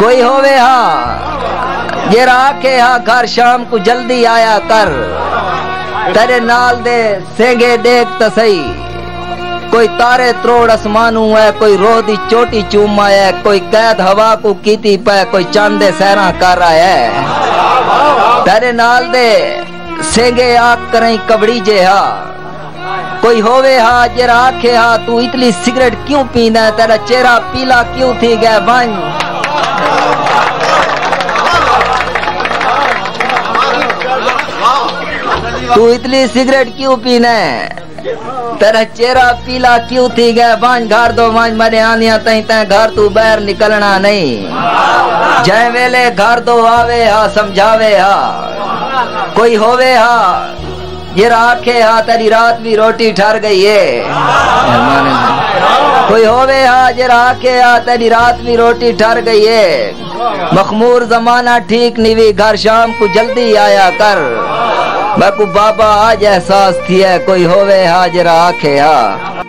کوئی ہووے ہاں جرا آکھے ہاں گھر شام کو جلدی آیا کر، تیرے نال دے سینگے دیکھ تا سہی، کوئی تارے تروڑ اسمانوں ہے، کوئی روح دی چوٹی چوما ہے، کوئی قید ہوا کو کیتی پہ، کوئی چاندے سیراں کر رہا ہے، تیرے نال دے سینگے آگ کریں کبڑی جے ہاں، کوئی ہووے ہاں جرا آکھے ہاں تو اتلی سگریٹ کیوں پینا ہے، تیرا چہرہ پیلا کیوں تھی گئے بن، تو اتلی سگریٹ کیوں پینا ہے، تیرا چہرہ پیلا کیوں تھی گئے بان، گھر دو مان مرے آنیاں تہیں تہیں گھر تو بیر نکلنا نہیں، جائیں ویلے گھر دو آوے ہاں سمجھاوے ہاں، کوئی ہووے ہاں جرا آکھے ہاں تیری رات بھی روٹی ٹھر گئی ہے، کوئی ہووے ہاں جرا آکھے ہاں تیری رات بھی روٹی ٹھر گئی ہے، مخمور زمانہ ٹھیک نہیں، گھر شام کو جلدی آیا کر، میں کو بابا آج احساس تھی ہے، کوئی ہووے ہاں جرا آکھے ہاں